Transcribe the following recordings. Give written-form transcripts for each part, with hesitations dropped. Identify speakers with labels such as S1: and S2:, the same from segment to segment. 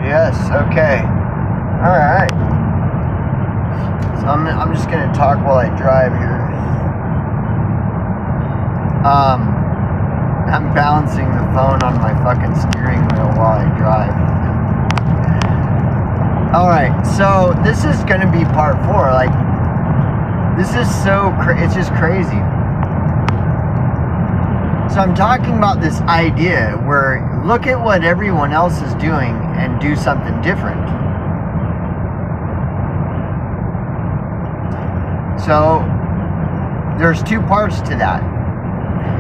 S1: Yes, okay. Alright. So I'm just gonna talk while I drive here. I'm balancing the phone on my fucking steering wheel while I drive. Alright, so this is gonna be part 4. Like, this is so it's just crazy. So I'm talking about this idea where look at what everyone else is doing and do something different. So there's 2 parts to that.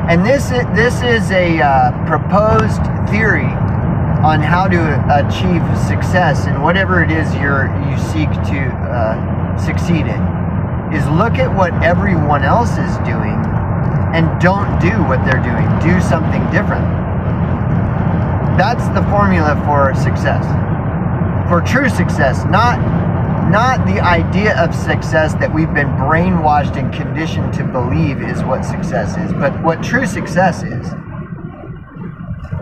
S1: And this is a proposed theory on how to achieve success in whatever it is you seek to succeed in. Is look at what everyone else is doing and don't do what they're doing. Do something different. That's the formula for success. For true success, not the idea of success that we've been brainwashed and conditioned to believe is what success is, but what true success is.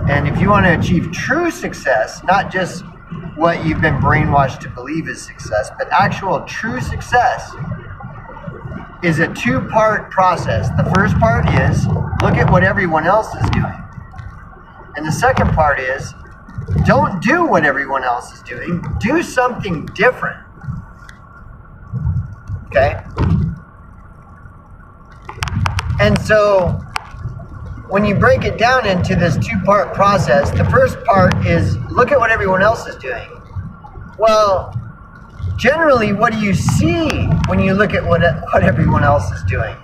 S1: And if you want to achieve true success, not just what you've been brainwashed to believe is success, but actual true success is a 2-part process. The first part is look at what everyone else is doing. And the second part is don't do what everyone else is doing. Do something different. Okay? And so when you break it down into this 2-part process, the first part is look at what everyone else is doing. Well, generally, what do you see when you look at what everyone else is doing?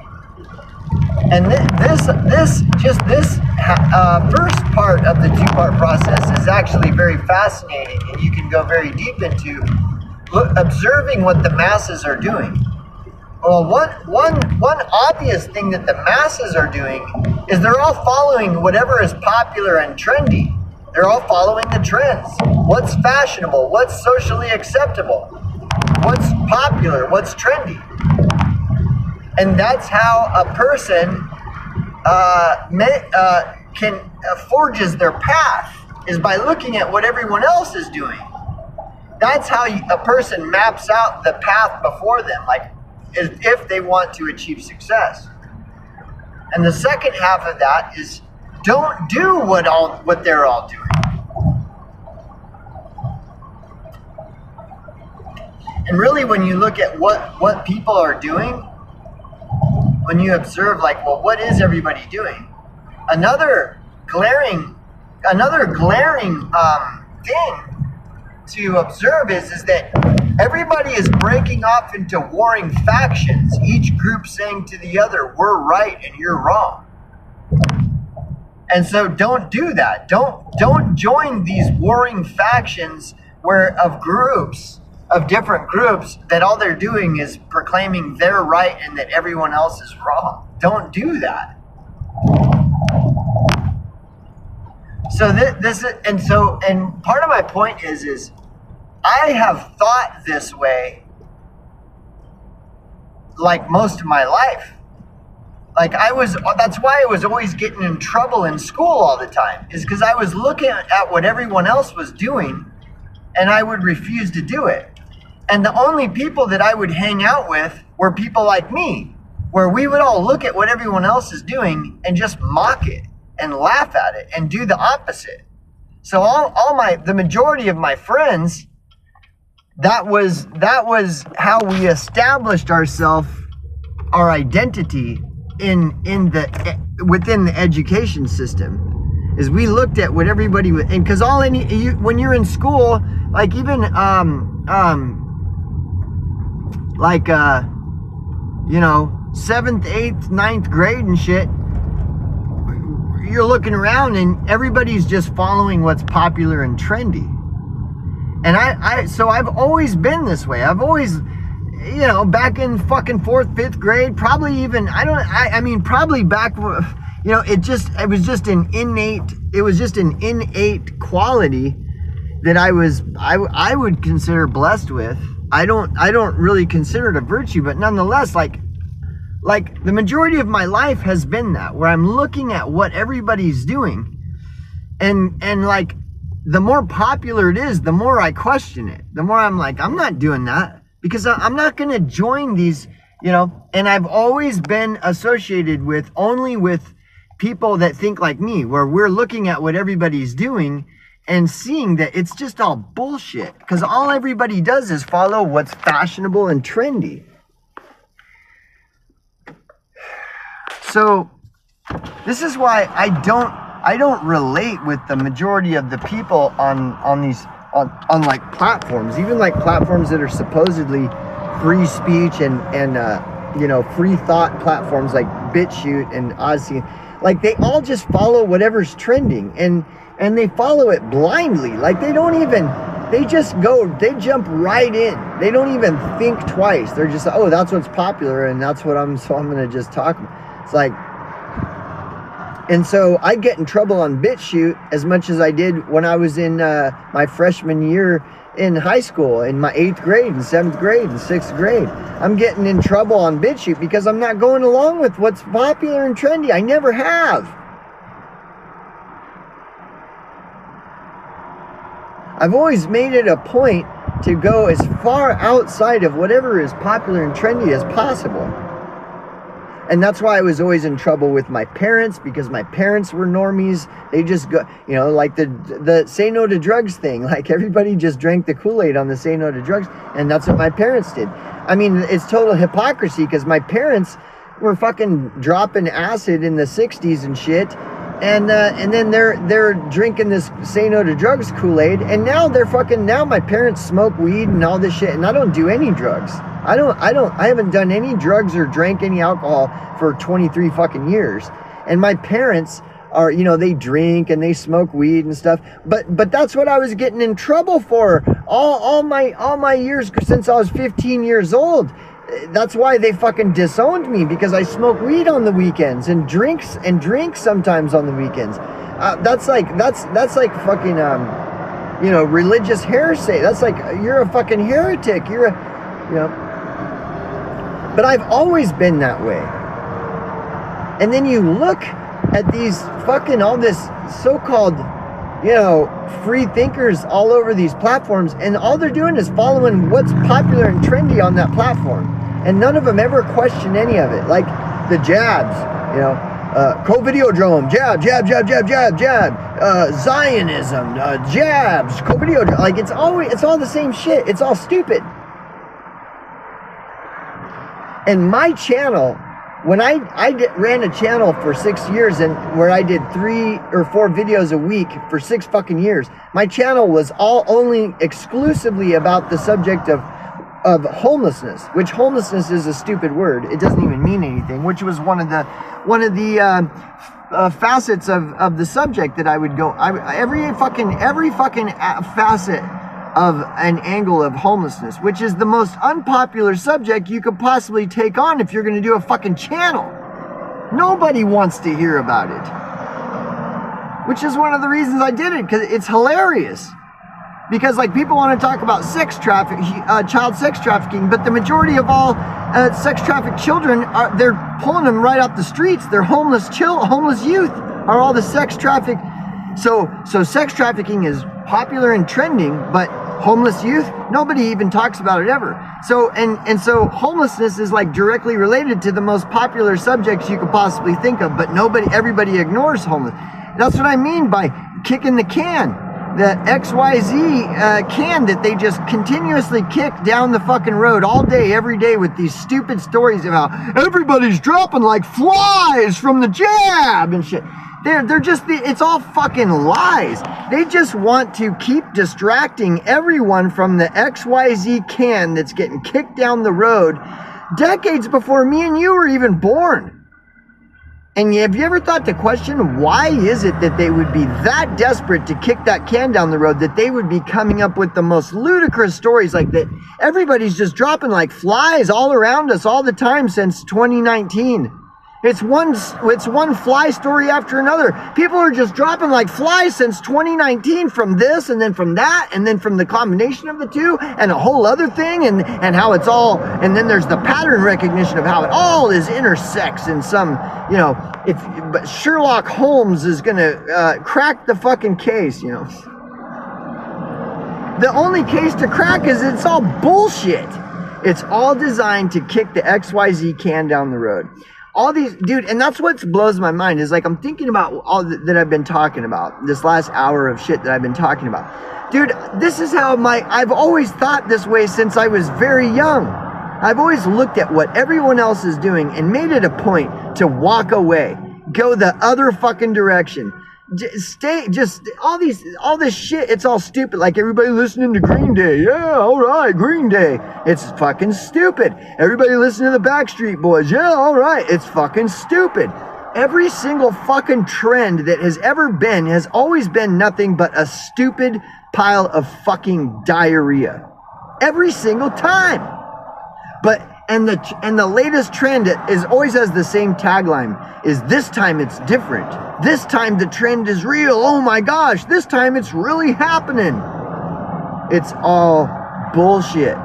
S1: And this first part of the 2-part process is actually very fascinating, and you can go very deep into observing what the masses are doing. Well, one obvious thing that the masses are doing is they're all following whatever is popular and trendy. They're all following the trends. What's fashionable? What's socially acceptable? What's popular? What's trendy? And that's how a person forges their path, is by looking at what everyone else is doing. That's how a person maps out the path before them, like if they want to achieve success. And the second half of that is don't do what they're all doing. And really, when you look at what people are doing, when you observe, like, well, what is everybody doing? Another glaring thing to observe is that everybody is breaking off into warring factions, each group saying to the other, we're right and you're wrong. And so don't do that. Don't join these warring factions of different groups that all they're doing is proclaiming they're right and that everyone else is wrong. Don't do that. So and part of my point is I have thought this way like most of my life. Like that's why I was always getting in trouble in school all the time, is because I was looking at what everyone else was doing and I would refuse to do it. And the only people that I would hang out with were people like me, where we would all look at what everyone else is doing and just mock it and laugh at it and do the opposite. So the majority of my friends, that was how we established our identity within the education system, is we looked at what everybody was, and because when you're in school, like even like 7th, 8th, 9th grade and shit, you're looking around and everybody's just following what's popular and trendy. And so I've always been this way. I've always, back in fucking 4th, 5th grade, probably even, probably back, it was just an innate quality that I would consider blessed with. I don't really consider it a virtue, but nonetheless, like the majority of my life has been that, where I'm looking at what everybody's doing, and like the more popular it is, the more I question it. The more I'm like, I'm not doing that, because I'm not going to join these, and I've always been associated with only with people that think like me, where we're looking at what everybody's doing and seeing that it's just all bullshit, because all everybody does is follow what's fashionable and trendy. So this is why I don't relate with the majority of the people on these like platforms, even like platforms that are supposedly free speech and free thought platforms like BitChute and Odyssey. Like, they all just follow whatever's trending, and they follow it blindly. Like, they jump right in. They don't even think twice. They're just, oh, that's what's popular, and that's what I'm going to just talk about. It's like, and so I get in trouble on BitChute as much as I did when I was in my freshman year in high school, in my 8th grade and 7th grade and 6th grade. I'm getting in trouble on BitChute because I'm not going along with what's popular and trendy. I never have. I've always made it a point to go as far outside of whatever is popular and trendy as possible. And that's why I was always in trouble with my parents, because my parents were normies. They just go, like the say no to drugs thing. Like, everybody just drank the Kool-Aid on the say no to drugs. And that's what my parents did. I mean, it's total hypocrisy, because my parents were fucking dropping acid in the 60s and shit. And then they're drinking this say no to drugs Kool-Aid. And now now my parents smoke weed and all this shit. And I don't do any drugs. I haven't done any drugs or drank any alcohol for 23 fucking years. And my parents are, they drink and they smoke weed and stuff. But that's what I was getting in trouble for all my years since I was 15 years old. That's why they fucking disowned me, because I smoke weed on the weekends and drink sometimes on the weekends. That's like fucking religious heresy. That's like, you're a fucking heretic. You're a But I've always been that way. And then you look at these fucking, all this so-called, free thinkers all over these platforms, and all they're doing is following what's popular and trendy on that platform. And none of them ever question any of it. Like the jabs, Covideodrome, jab, jab, jab, jab, jab, jab, Zionism, jabs, Covideodrome. Like, it's all the same shit. It's all stupid. And my channel, when I ran a channel for 6 years, and where I did 3 or 4 videos a week for 6 fucking years, my channel was only exclusively about the subject of homelessness, which homelessness is a stupid word. It doesn't even mean anything, which was one of the facets of the subject that I would go, every fucking facet of an angle of homelessness, which is the most unpopular subject you could possibly take on if you're going to do a fucking channel. Nobody wants to hear about it, which is one of the reasons I did it, because it's hilarious. Because, like, people want to talk about child sex trafficking, but the majority of all sex trafficked children they're pulling them right off the streets. They're homeless youth are all the sex trafficked. So sex trafficking is popular and trending, but homeless youth, nobody even talks about it ever. So so homelessness is like directly related to the most popular subjects you could possibly think of, but everybody ignores homeless. That's what I mean by kicking the can. The XYZ can that they just continuously kick down the fucking road all day, every day, with these stupid stories about everybody's dropping like flies from the jab and shit. They're just, it's all fucking lies. They just want to keep distracting everyone from the XYZ can that's getting kicked down the road decades before me and you were even born. And have you ever thought to question, why is it that they would be that desperate to kick that can down the road, that they would be coming up with the most ludicrous stories like that? Everybody's just dropping like flies all around us all the time since 2019. It's one fly story after another. People are just dropping like flies since 2019, from this and then from that and then from the combination of the two and a whole other thing, and how it's all, and then there's the pattern recognition of how it all is intersects in some, but Sherlock Holmes is gonna crack the fucking case, The only case to crack is it's all bullshit. It's all designed to kick the XYZ can down the road. All these, dude, and that's what blows my mind is like I'm thinking about all that I've been talking about, this last hour of shit that I've been talking about. Dude, this is how I've always thought this way since I was very young. I've always looked at what everyone else is doing and made it a point to walk away, go the other fucking direction. All this shit, it's all stupid. Like everybody listening to Green Day. Yeah, all right, Green Day. It's fucking stupid. Everybody listening to the Backstreet Boys. Yeah, all right, it's fucking stupid. Every single fucking trend that has ever been has always been nothing but a stupid pile of fucking diarrhea. Every single time. And the latest trend is always has the same tagline, is this time it's different. This time the trend is real. Oh my gosh, this time it's really happening. It's all bullshit.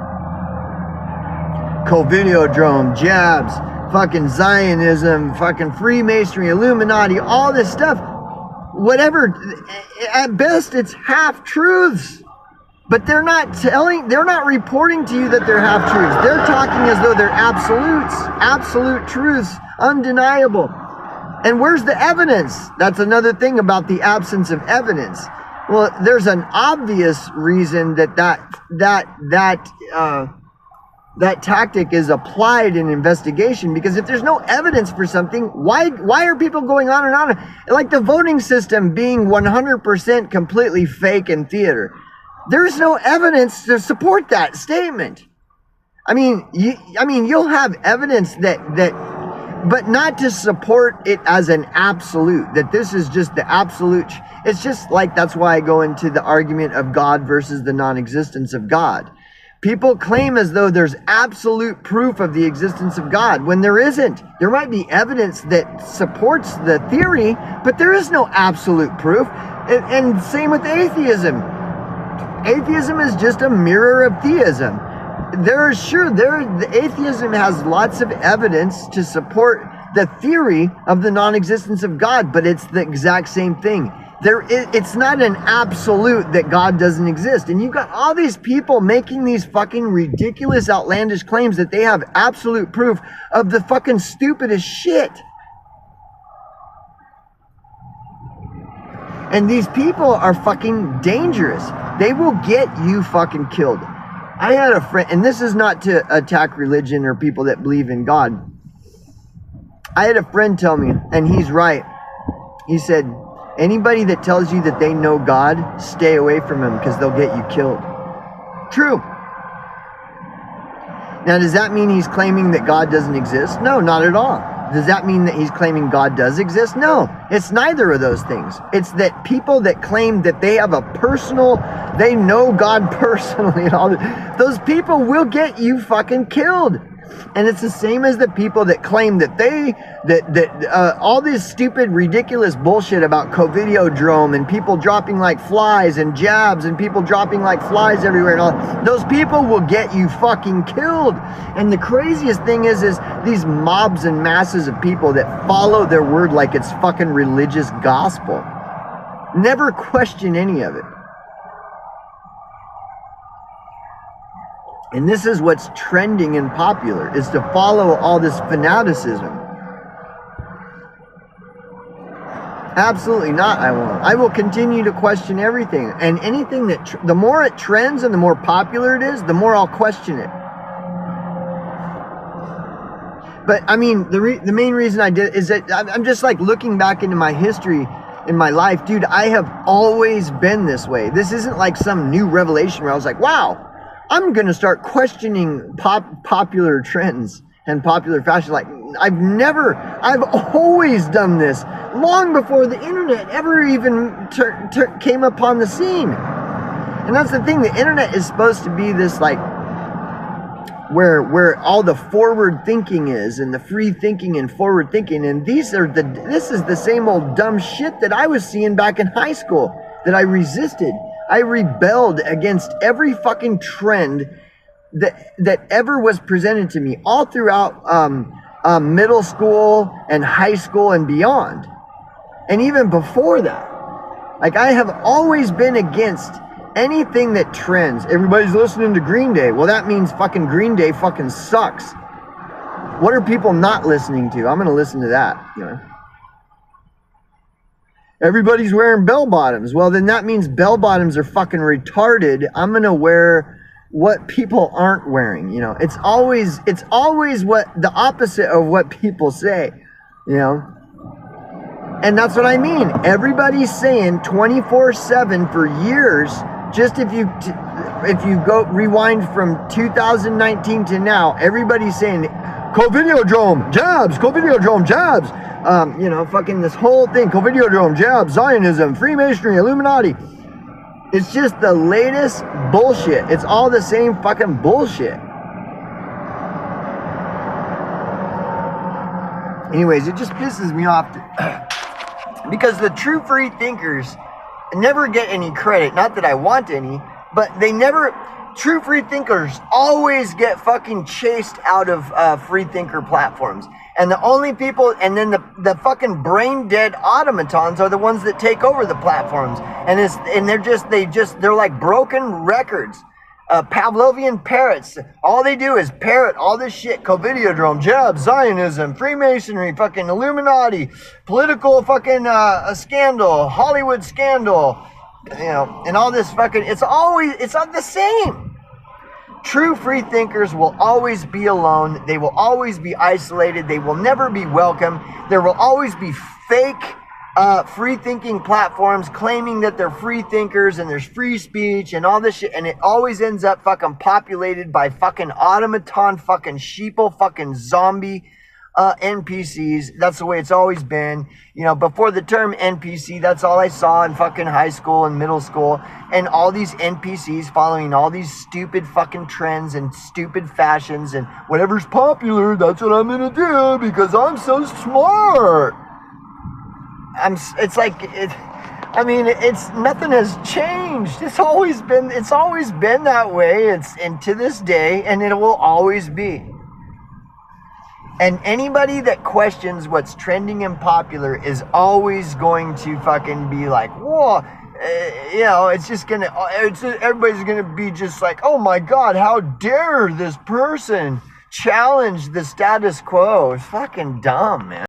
S1: COVIDiodrome, jabs, fucking Zionism, fucking Freemasonry, Illuminati, all this stuff. Whatever, at best it's half-truths. But they're not reporting to you that they're half-truths. They're talking as though they're absolutes, absolute truths, undeniable. And where's the evidence? That's another thing about the absence of evidence. Well, there's an obvious reason that tactic is applied in investigation, because if there's no evidence for something, why are people going on and on? Like the voting system being 100% completely fake and theater. There's no evidence to support that statement. I mean, you'll have evidence but not to support it as an absolute, that this is just the absolute. It's just like, that's why I go into the argument of God versus the non-existence of God. People claim as though there's absolute proof of the existence of God when there isn't. There might be evidence that supports the theory, but there is no absolute proof. And same with atheism. Atheism is just a mirror of theism. The atheism has lots of evidence to support the theory of the non-existence of God, but it's the exact same thing. It's not an absolute that God doesn't exist. And you've got all these people making these fucking ridiculous, outlandish claims that they have absolute proof of the fucking stupidest shit. And these people are fucking dangerous. They will get you fucking killed. I had a friend, and this is not to attack religion or people that believe in God. I had a friend tell me, and he's right. He said, anybody that tells you that they know God, stay away from him because they'll get you killed. True. Now, does that mean he's claiming that God doesn't exist? No, not at all. Does that mean that he's claiming God does exist? No, it's neither of those things. It's that people that claim that they have they know God personally and all that, those people will get you fucking killed. And it's the same as the people that claim that all this stupid, ridiculous bullshit about COVIDiodrome and people dropping like flies and jabs and people dropping like flies everywhere and all. Those people will get you fucking killed. And the craziest thing is these mobs and masses of people that follow their word like it's fucking religious gospel. Never question any of it. And this is what's trending and popular, is to follow all this fanaticism. Absolutely not, I won't. I will continue to question everything. And anything that, the more it trends and the more popular it is, the more I'll question it. But, I mean, the main reason I did is that I'm just like looking back into my history in my life. Dude, I have always been this way. This isn't like some new revelation where I was like, wow, I'm going to start questioning popular trends and popular fashion. Like, I've always done this long before the internet ever even came upon the scene. And that's the thing, the internet is supposed to be this like, where all the forward thinking is, and the free thinking and forward thinking. And this is the same old dumb shit that I was seeing back in high school that I resisted. I rebelled against every fucking trend that ever was presented to me all throughout middle school and high school and beyond. And even before that. Like, I have always been against anything that trends. Everybody's listening to Green Day. Well, that means fucking Green Day fucking sucks. What are people not listening to? I'm going to listen to that, you know. Everybody's wearing bell bottoms. Well, then that means bell bottoms are fucking retarded. I'm going to wear what people aren't wearing, you know. It's always what the opposite of what people say, you know. And that's what I mean. Everybody's saying 24/7 for years. Just if you go rewind from 2019 to now, everybody's saying Covidiodrome, jabs, Covidiodrome, jabs. You know, fucking this whole thing, Covidiodrome, jabs, Zionism, Freemasonry, Illuminati. It's just the latest bullshit. It's all the same fucking bullshit. Anyways, it just pisses me off because the true free thinkers never get any credit. Not that I want any, but they never... True free thinkers always get fucking chased out of free thinker platforms. And the only people, and then the fucking brain dead automatons are the ones that take over the platforms. And they're like broken records. Pavlovian parrots. All they do is parrot all this shit. Covidiodrome, jabs, Zionism, Freemasonry, fucking Illuminati, political fucking scandal, Hollywood scandal, you know, and all this fucking, it's not the same. True free thinkers will always be alone. They will always be isolated. They will never be welcome. There will always be fake free thinking platforms claiming that they're free thinkers and there's free speech and all this shit. And it always ends up fucking populated by fucking automaton, fucking sheeple, fucking zombie NPCs. That's the way it's always been. You know, before the term NPC, that's all I saw in fucking high school and middle school. And all these NPCs following all these stupid fucking trends and stupid fashions and whatever's popular, that's what I'm gonna do because I'm so smart. It's nothing has changed. It's always been that way. And to this day, and it will always be. And anybody that questions what's trending and popular is always going to fucking be like, whoa, you know, everybody's gonna be just like, oh my God, how dare this person challenge the status quo? It's fucking dumb, man.